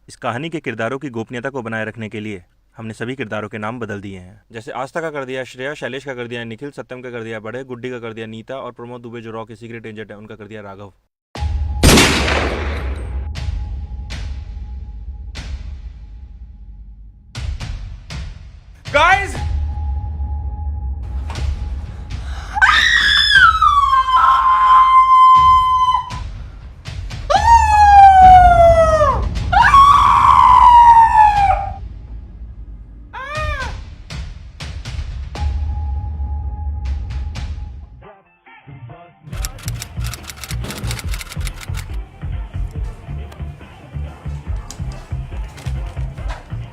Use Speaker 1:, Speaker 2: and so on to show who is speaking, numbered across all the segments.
Speaker 1: इस कहानी के किरदारों की गोपनीयता को बनाए रखने के लिए हमने सभी किरदारों के नाम बदल दिए हैं। जैसे आस्था का कर दिया श्रेया, शैलेश का कर दिया निखिल, सत्यम का कर दिया बड़े, गुड्डी का कर दिया नीता और प्रमोद दुबे जो रॉ के सीक्रेट एजेंट है उनका कर दिया राघव।
Speaker 2: गाइस,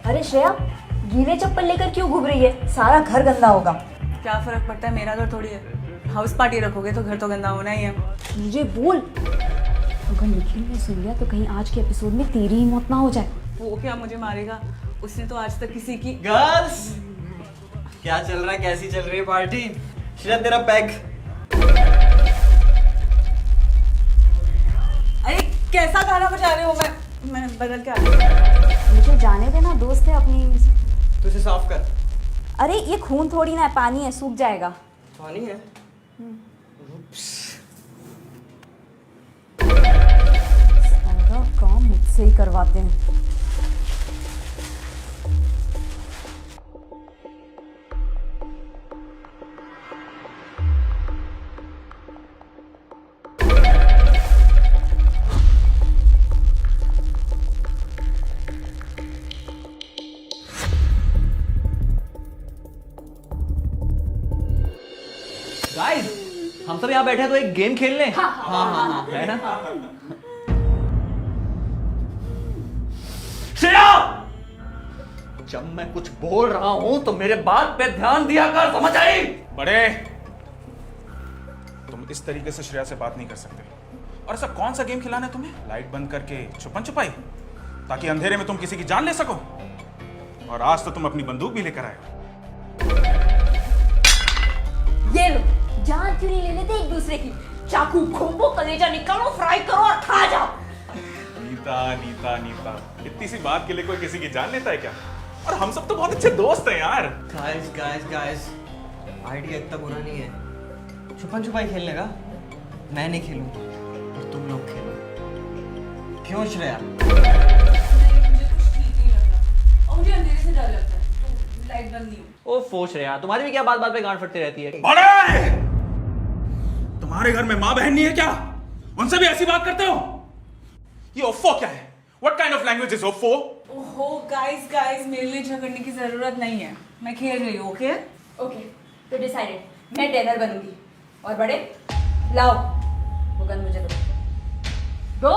Speaker 3: अरे श्रेया, गीले चप्पल लेकर क्यों घूम रही है? सारा घर गंदा होगा।
Speaker 4: क्या फर्क पड़ता है, मेरा घर थोड़ी है। हाउस पार्टी रखोगे तो घर तो गंदा होना ही है।
Speaker 3: मुझे बोल, अगर निखिल ने सुन लिया तो कहीं आज के एपिसोड में तेरी ही मौत ना हो जाए।
Speaker 4: वो क्या मुझे मारेगा? उसने तो आज तक किसी की
Speaker 5: गर्ल्स, क्या चल रहा है? कैसी चल रही है पार्टी? श्रेया तेरा पैक।
Speaker 4: अरे कैसा गाना बजा रहे हो? मैं बदल के आ
Speaker 3: मुझे जाने देना, दोस्त है अपनी।
Speaker 5: तू इसे साफ कर।
Speaker 3: अरे ये खून थोड़ी ना है, पानी है, सूख जाएगा।
Speaker 5: पानी है?
Speaker 3: सारा काम मुझसे ही करवाते हैं।
Speaker 5: गाइस, हम सब यहाँ बैठे हैं तो एक गेम खेल लें। हाँ, है ना? श्रेया, जब मैं कुछ बोल रहा हूं तो मेरे बात पे ध्यान दिया कर, समझ आई?
Speaker 2: बड़े, तुम इस तरीके से श्रेया से बात नहीं कर सकते। और ऐसा कौन सा गेम खिलाना है तुम्हें? लाइट बंद करके छुपन छुपाई, ताकि अंधेरे में तुम किसी की जान ले सको। और आज तो तुम अपनी बंदूक भी लेकर आए।
Speaker 3: ये लो, जान क्यों नहीं ले लेते एक दूसरे की? चाकू घोंपो, कलेजा निकालो, फ्राई करो और खा जाओ।
Speaker 2: नीता नीता नीता, इतनी सी बात के लिए कोई किसी की जान लेता है क्या? और हम सब तो बहुत अच्छे दोस्त हैं यार।
Speaker 5: गाइस गाइस गाइस, आइडिया इतना बुरा नहीं है। छुपन छुपाई खेलने का मैं नहीं खेलूं और तुम लोग खेलो। क्यों श्रेया?
Speaker 4: मुझे कुछ ठीक नहीं लग रहा और मुझे अंधेरे से डर लगता है, तो लाइट बंद नहीं हो।
Speaker 5: ओ श्रेया, तुम्हारी भी क्या बात बात पे गांड फटती रहती है?
Speaker 2: बड़े, तुम्हारे घर में माँ बहन नहीं है क्या? उनसे भी ऐसी बात करते हो? ये ओफो क्या है? What kind of language is ओफो?
Speaker 4: ओहो गाइस, मेरे लिए झगड़ने की जरूरत नहीं है। मैं खेल रही हूँ। ओके
Speaker 3: ओके, तो डिसाइडेड, मैं टेनर बनूंगी। और बड़े, लाओ वो गन मुझे दो।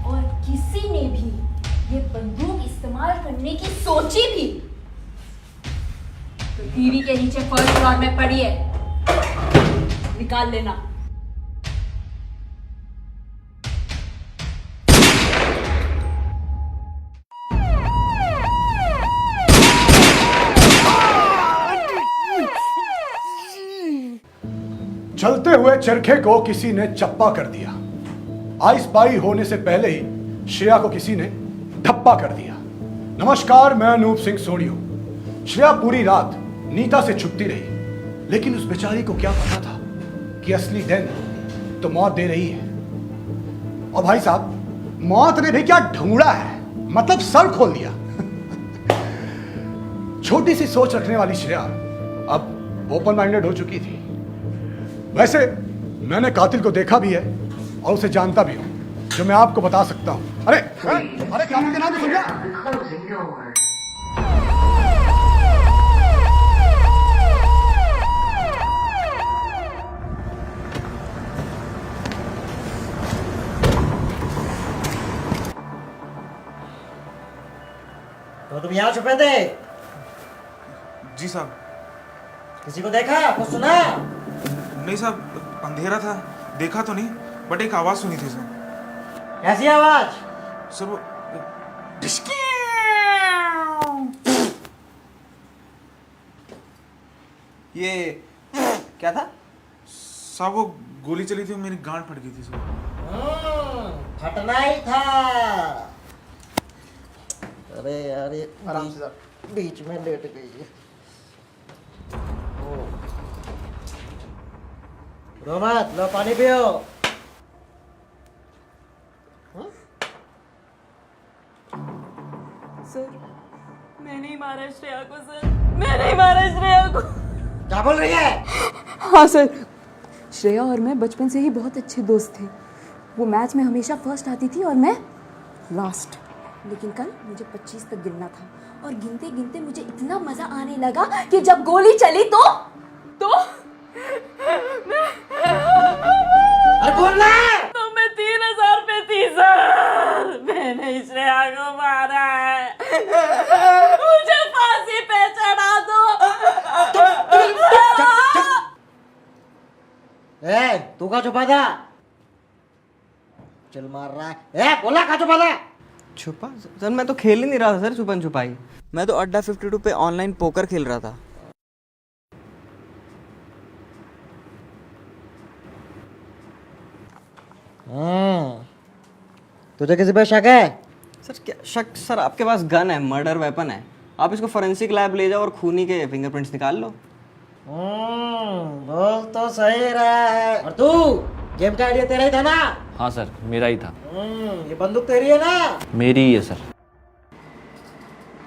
Speaker 3: और किसी ने भी ये बंदूक इस्तेमाल करने की सोची भी तो टीवी के नीचे फर्स्ट फ्लोर में पड़ी है, निकाल लेना।
Speaker 6: चलते हुए चरखे को किसी ने चप्पा कर दिया। आई स्पाई होने से पहले ही श्रेया को किसी ने धप्पा कर दिया। नमस्कार, मैं अनूप सिंह सोनियो। श्रेया पूरी रात नीता से छुपती रही, लेकिन उस बेचारी को क्या पता था कि असली दिन तो मौत दे रही है। और भाई साहब, मौत ने भी क्या ढूंढा है, मतलब सर खोल दिया। छोटी सी सोच रखने वाली श्रेया अब ओपन माइंडेड हो चुकी थी। वैसे मैंने कातिल को देखा भी है और उसे जानता भी हूं, जो मैं आपको बता सकता हूं। अरे कातिल के नाम सुन लिया?
Speaker 7: तो तुम यहाँ छुपे थे?
Speaker 2: जी साहब।
Speaker 7: किसी को देखा, कुछ सुना?
Speaker 2: नहीं साहब, अंधेरा था, देखा तो नहीं, बट एक आवाज सुनी थी सर।
Speaker 7: कैसी आवाज?
Speaker 2: सर वो ढिशकी।
Speaker 5: ये क्या था?
Speaker 2: साहब वो गोली चली थी, मेरी गांड फट गई थी सुबह।
Speaker 7: फटना ही था। अरे यार ये आराम से बीच में लेट गई है। रो मत, लो पानी पियो।
Speaker 4: सर मैंने ही मारा श्रेया को सर, मैंने ही मारा श्रेया को।
Speaker 7: क्या बोल रही है?
Speaker 3: हाँ सर, श्रेया और मैं बचपन से ही बहुत अच्छे दोस्त थे। वो मैच में हमेशा फर्स्ट आती थी और मैं लास्ट। लेकिन कल मुझे 25 तक गिनना था और गिनते गिनते मुझे इतना मजा आने लगा कि जब गोली चली तो
Speaker 7: अरे बोलना।
Speaker 4: तो मैं 3000 पे थी सर, मैंने श्रेया को मारा है, मुझे फांसी पे चढ़ा दो।
Speaker 7: ए, तू का छुपा था? चल मार रहा है। ए, बोला का छुपा था?
Speaker 5: छुपा? सर मैं तो खेल ही नहीं रहा था सर छुपन छुपाई। मैं तो अड्डा 52 पे ऑनलाइन पोकर खेल रहा था।
Speaker 7: तुझे किसी पे शक है?
Speaker 5: सर क्या शक? सर आपके पास गन है, मर्डर वेपन है। आप इसको फोरेंसिक लैब ले जाओ और खूनी के फिंगरप्रिंट्स निकाल लो।
Speaker 7: बोल तो सही रहा है। और तू, गेम का आइडिया तेरा ही था ना?
Speaker 8: हाँ सर, मेरा ही था।
Speaker 7: ये बंदूक तेरी है ना?
Speaker 8: मेरी ही है सर।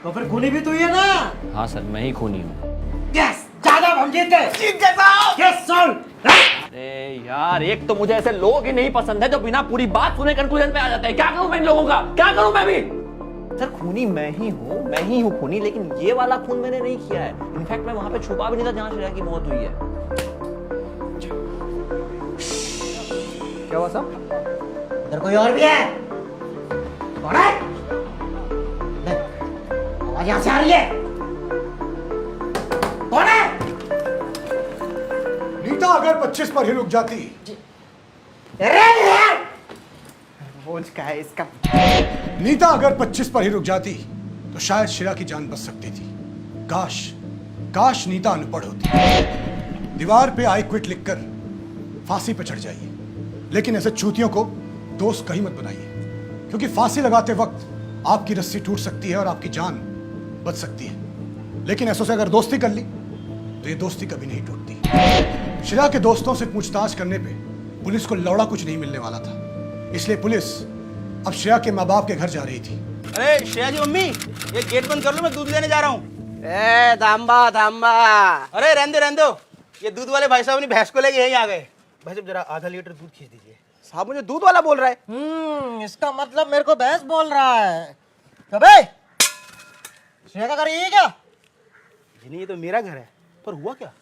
Speaker 7: तो फिर खूनी भी तू ही है ना?
Speaker 8: हाँ सर, मैं ही खूनी हूँ।
Speaker 7: यस, ज्यादा हम जीत गए। जीत गए साहब। Yes sir.
Speaker 8: अरे यार, एक तो मुझे ऐसे लोग ही नहीं पसंद है जो बिना पूरी बात सुने कंक्लूजन पे आ जाते हैं। क्या करूं मैं इन लोगों का? क्या करूं मैं भी? सर खूनी मैं ही हूँ खूनी, लेकिन ये वाला खून मैंने नहीं किया है। इनफैक्ट मैं वहां पे छुपा भी नहीं था जहां श्रेया की मौत हुई है।
Speaker 5: क्या हुआ साहब?
Speaker 7: इधर कोई और भी है? कौन है? नहीं, आवाज यहाँ से आ रही है। कौन है?
Speaker 6: नीता अगर 25 पर ही रुक जाती,
Speaker 7: अरे यार!
Speaker 5: बोझ का है इसका।
Speaker 6: नीता अगर 25 पर ही रुक जाती तो शायद श्रेया की जान बच सकती थी। काश नीता अनपढ़ होती। दीवार पे आई क्विट लिखकर फांसी पर चढ़ जाइए, लेकिन ऐसे चूतियों को दोस्त कहीं मत बनाइए, क्योंकि फांसी लगाते वक्त आपकी रस्सी टूट सकती है और आपकी जान बच सकती है। लेकिन ऐसों से अगर दोस्ती कर ली तो ये दोस्ती कभी नहीं टूटती। श्रेया के दोस्तों से पूछताछ करने पे पुलिस को लौड़ा कुछ नहीं मिलने वाला था, इसलिए पुलिस अब श्रेया के माँ बाप के घर जा रही थी।
Speaker 9: अरे श्रेया जी मम्मी, ये गेट बंद कर लो, मैं दूध लेने जा रहा हूँ।
Speaker 7: ए, धाम्बा।
Speaker 9: अरे रहने दो, ये दूध वाले भाई साहब अपनी भैंस को लेके यहीं आ गए। भाई साहब जरा आधा लीटर दूध खींच दीजिए। साहब मुझे दूध वाला बोल रहा है।
Speaker 7: इसका मतलब मेरे को भैंस बोल रहा है। अबे, श्रेया का घर यही है क्या?
Speaker 9: जी नहीं, ये तो मेरा घर है। पर हुआ क्या?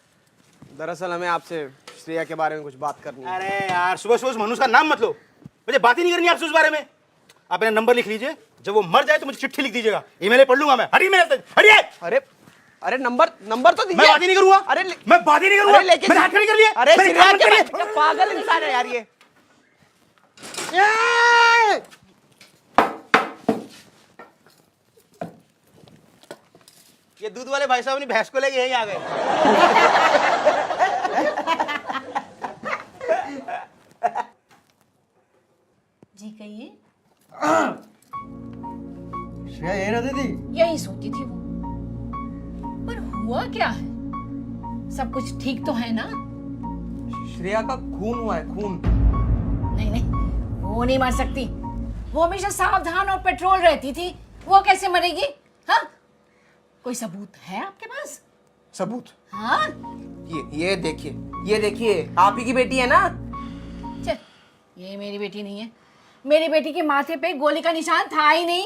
Speaker 5: दरअसल हमें आपसे श्रेया के बारे में कुछ बात करनी है।
Speaker 9: अरे यार, सुबह सुबह मनुष्य का नाम मत लो, मुझे बात ही नहीं करनी आपसे उस बारे में। आप मेरा नंबर लिख लीजिए, जब वो मर जाए तो मुझे चिट्ठी लिख दीजिएगा, ईमेल पढ़ लूंगा मैं। हटिए मेरे से, हटिए।
Speaker 5: अरे नंबर तो दीजिए।
Speaker 9: मैं बात ही नहीं करूंगा। मैं बात ही नहीं करूंगा।
Speaker 5: लेकिन
Speaker 9: मैंने हाथ खड़ी कर लिया।
Speaker 5: अरे
Speaker 9: मेरे
Speaker 5: श्रेया
Speaker 9: काम मत करिए।
Speaker 5: क्या पागल इंसान है यार ये।
Speaker 9: ये दूध वाले भाई साहब अपनी भैंस को लेके यहीं आ गए।
Speaker 4: जी कहिए।
Speaker 7: श्रेया यही रहती थी?
Speaker 4: यही सोती थी वो, पर हुआ क्या है? सब कुछ ठीक तो है ना?
Speaker 5: श्रेया का खून हुआ है, खून।
Speaker 4: नहीं नहीं, वो नहीं मर सकती। वो हमेशा सावधान और पेट्रोल रहती थी, वो कैसे मरेगी? हाँ, कोई सबूत है आपके पास?
Speaker 6: सबूत?
Speaker 4: हाँ,
Speaker 5: ये देखिए आप ही की बेटी है ना?
Speaker 4: चल, ये मेरी बेटी नहीं है। मेरी बेटी के माथे पे गोली का निशान था ही नहीं।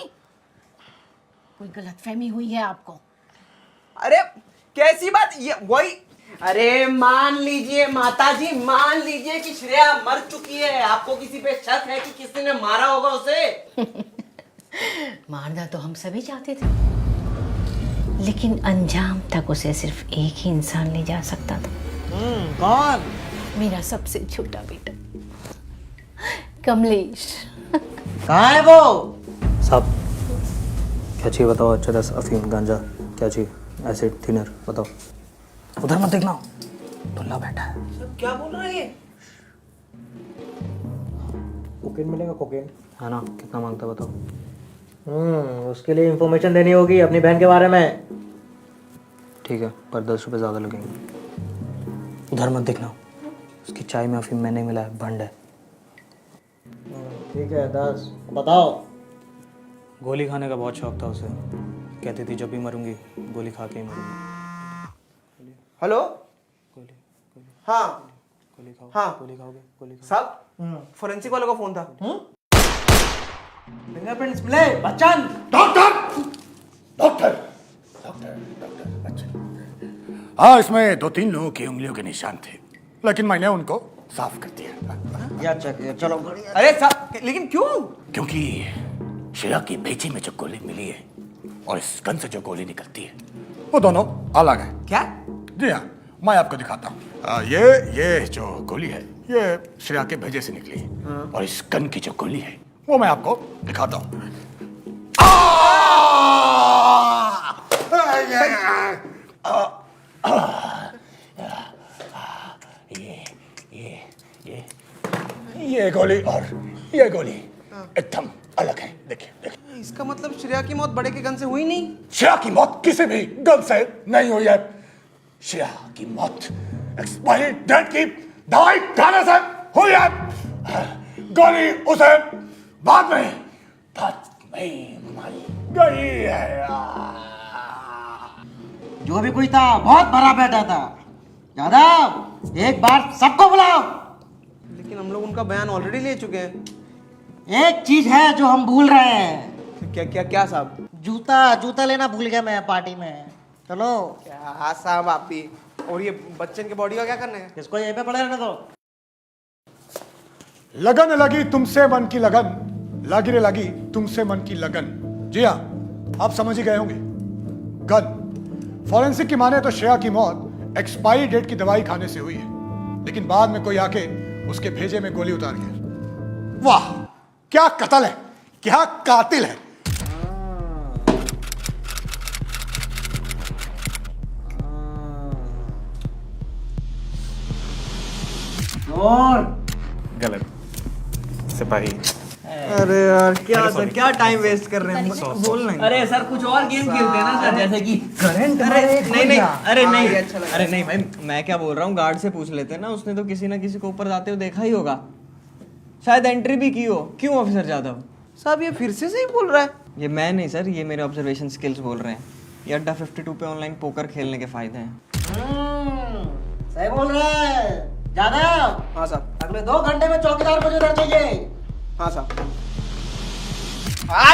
Speaker 4: कोई गलतफहमी हुई है आपको।
Speaker 5: अरे कैसी बात ये वही। अरे मान लीजिए माताजी, मान लीजिए कि श्रेया मर चुकी है। आपको किसी पे शक है कि किसी ने मारा होगा उसे?
Speaker 4: मारना तो हम सभी चाहते थे, लेकिन अंजाम तक उसे सिर्फ एक ही इंसान ले जा सकता था।
Speaker 7: कौन?
Speaker 4: मेरा सबसे छोटा बेटा कमलेश।
Speaker 7: कहाँ है वो?
Speaker 8: साहब क्या चाहिए बताओ? चरस, अफीम, गांजा क्या चाहिए? एसिड, थिनर बताओ। उधर मत देखना, दुल्ला बैठा है।
Speaker 5: क्या बोल रहा है ये?
Speaker 7: कोकेन मिलेगा, कोकेन।
Speaker 8: है ना, कितना मांगता है बताओ।
Speaker 7: उसके लिए इंफॉर्मेशन देनी होगी अपनी बहन के बारे में।
Speaker 8: ठीक है, पर 10 रुपये ज़्यादा लगेंगे। उधर मत देखना, उसकी चाय में अफीम मैंने मिला है, भंड है।
Speaker 7: ठीक है 10। बताओ।
Speaker 8: गोली खाने का बहुत शौक था उसे, कहती थी जब भी मरूंगी गोली खा के ही मरूंगी।
Speaker 5: हेलो। हाँ
Speaker 8: गोली खाओ,
Speaker 5: हाँ
Speaker 8: गोली खाओगे, गोली खाओ।
Speaker 5: साहब, फोरेंसिक वाले का फोन था।
Speaker 7: फिंगरप्रिंट्स मिले Bachchan.
Speaker 6: Doctor doctor doctor doctor अच्छा। हाँ, इसमें 2-3 लोगों की उंगलियों के निशान थे, लेकिन मैंने उनको साफ कर दिया।
Speaker 7: या चेक चलो।
Speaker 5: अरे साहब, लेकिन क्यों?
Speaker 6: क्योंकि श्रेया की भेजी में जो गोली मिली है और इस गन से जो गोली निकलती है वो दोनों अलग है।
Speaker 5: क्या?
Speaker 6: जी हाँ, मैं आपको दिखाता हूँ। ये जो गोली है ये श्रेया के भेजे से निकली है, और इस गन की जो गोली है वो मैं आपको दिखाता हूँ। ये गोली और ये गोली एकदम अलग है। देखिए देखिए,
Speaker 5: इसका मतलब श्रेया की मौत बड़े के गन से हुई नहीं?
Speaker 6: श्रेया की मौत किसी भी गन से नहीं हुई है। श्रेया की मौत एक्सपायरी डेट की दवाई खाने से हुई है। गोली उसे बाद में मारी गई है।
Speaker 7: जो भी कोई था बहुत भरा बैठा था। यादव, एक बार सबको बुलाओ।
Speaker 5: लेकिन हम लोग उनका बयान ऑलरेडी ले चुके हैं।
Speaker 7: एक चीज है जो हम भूल रहे हैं।
Speaker 5: क्या क्या क्या साहब?
Speaker 7: जूता लेना भूल गया मैं पार्टी में। चलो।
Speaker 5: क्या साहब आप भी? और ये बच्चन के बॉडी का क्या करना है?
Speaker 7: इसको यहीं पे पड़े रहने दो।
Speaker 6: लगन लगी तुमसे मन की लगन, लगी रे लगी तुमसे मन की लगन। जी हाँ, आप समझ ही गए होंगे। गन फॉरेंसिक की माने तो श्रेया की मौत एक्सपायरी डेट की दवाई खाने से हुई है, लेकिन बाद में कोई आके उसके भेजे में गोली उतार गया। वाह, क्या कत्ल है, क्या कातिल है।
Speaker 2: गलत सिपाही।
Speaker 5: अरे यार क्या टाइम वेस्ट कर रहे हैं? बोल नहीं।
Speaker 8: अरे सर, कुछ और गेम खेलते हैं ना सर, जैसे कि करंट।
Speaker 5: अरे नहीं भाई, मैं क्या बोल रहा हूँ, गार्ड से पूछ लेते हैं ना, उसने तो किसी ना किसी को ऊपर जाते हुए देखा ही होगा, शायद एंट्री भी की हो। क्यों ऑफिसर जादव साहब, ये फिर से सही बोल रहा है? ये मैं नहीं सर, ये मेरे ऑब्जर्वेशन स्किल्स बोल रहे हैं। ये अड्डा 52 पे ऑनलाइन पोकर खेलने के फायदे हैं।
Speaker 7: सही बोल रहा है यादव।
Speaker 5: हाँ साहब।
Speaker 7: अगले 2 घंटे में चौकीदार मुझे इधर चाहिए।
Speaker 5: हाँ साहब।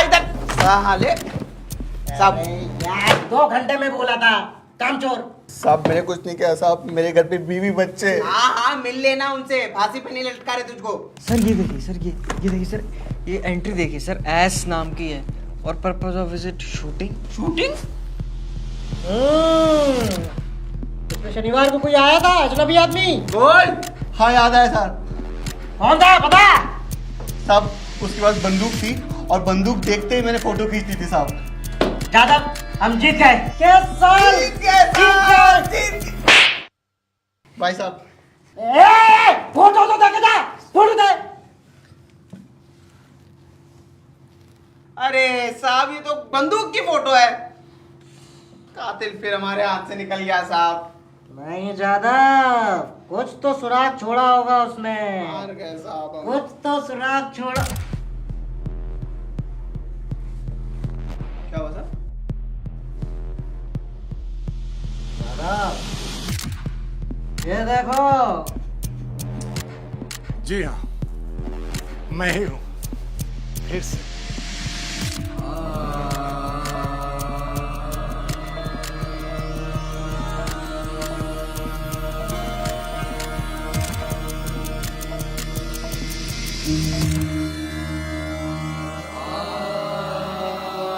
Speaker 5: इधर साले साहब।
Speaker 7: यार 2 घंटे में बोला था, कामचोर।
Speaker 9: साहब मैंने कुछ नहीं किया साहब, मेरे घर पे बीवी बच्चे।
Speaker 5: हाँ मिल लेना उनसे, फांसी पे नहीं लटका रहे तुझको। सर ये देखिए सर, ये देखिए सर, ये एंट्री देखिए सर, एस नाम की है, और पर्पस ऑफ विजिट शूटिंग।
Speaker 7: इसमें शनिवार को कोई आया था अजनबी आदमी?
Speaker 5: बोल।
Speaker 9: हाँ याद आया सर।
Speaker 7: कौन था पता?
Speaker 9: साहब उसके पास बंदूक थी और बंदूक देखते ही मैंने फोटो खींच ली थी साहब।
Speaker 7: यादव, हम जीत गए।
Speaker 9: भाई साहब
Speaker 7: फोटो तो देखे था, फोटो दे।
Speaker 5: अरे साहब, ये तो बंदूक की फोटो है। कातिल फिर हमारे हाथ से निकल गया साहब।
Speaker 7: नहीं ज्यादा, कुछ तो सुराग छोड़ा होगा उसने।
Speaker 5: मार गए साहब हम।
Speaker 7: कुछ तो सुराग छोड़ा।
Speaker 5: क्या हुआ साहब?
Speaker 7: ये देखो।
Speaker 6: जी हाँ, मैं ही हूं फिर से।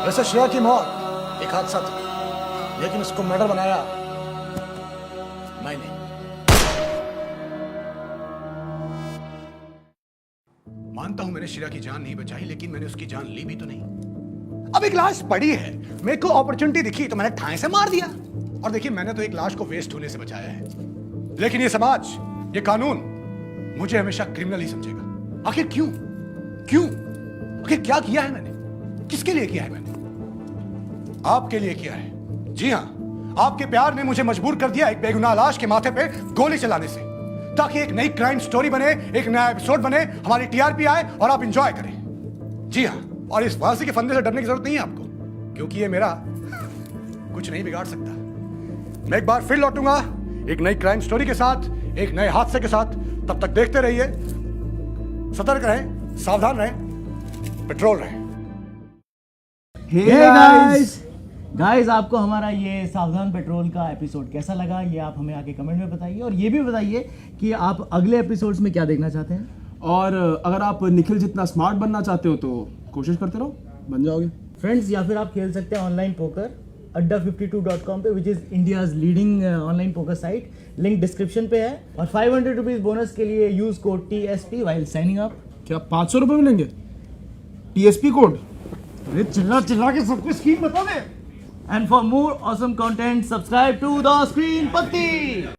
Speaker 6: वैसे श्रेया की मौत एक हादसा था, लेकिन उसको मर्डर बनाया मैंने। मानता हूं मैंने श्रेया की जान नहीं बचाई, लेकिन मैंने उसकी जान ली भी तो नहीं। अब एक लाश पड़ी है, मेरे को अपॉर्चुनिटी दिखी तो मैंने ठाई से मार दिया। और देखिए, मैंने तो एक लाश को वेस्ट होने से बचाया है, लेकिन ये समाज, ये कानून मुझे हमेशा क्रिमिनल ही समझेगा। आखिर क्यों? क्यों? आखिर क्या किया है मैंने? किसके लिए किया है मैंने? आपके लिए किया है। जी हां, आपके प्यार ने मुझे मजबूर कर दिया एक बेगुनाह लाश के माथे पे गोली चलाने से, ताकि एक नई क्राइम स्टोरी बने, एक नया एपिसोड बने, हमारी टीआरपी आए और आप एंजॉय करें। जी हां, और इस फांसी के फंदे से डरने की जरूरत नहीं है आपको, क्योंकि ये मेरा कुछ नहीं बिगाड़ सकता। मैं एक बार फिर लौटूंगा एक नई क्राइम स्टोरी के साथ, एक नए हादसे के साथ। तब तक देखते रहिए, सतर्क रहें, सावधान रहें, पेट्रोल रहें।
Speaker 10: गाइस आपको हमारा ये सावधान पेट्रोल का एपिसोड कैसा लगा, ये आप हमें आके कमेंट में बताइए, और ये भी बताइए कि आप अगले एपिसोड्स में क्या देखना चाहते हैं।
Speaker 11: और अगर आप निखिल जितना स्मार्ट बनना चाहते हो तो कोशिश करते रहो, बन जाओगे
Speaker 10: फ्रेंड्स। या फिर आप खेल सकते हैं ऑनलाइन पोकर adda52.com पे, which is India's leading online poker site. Link description पे है। और 500 रुपीज़ बोनस के लिए use code TSP while signing up.
Speaker 11: क्या 500 रुपये मिलेंगे? TSP code?
Speaker 10: अरे चिल्ला चिल्ला के सबको स्कीम बता दे। And for more awesome content subscribe to the screen पत्ती।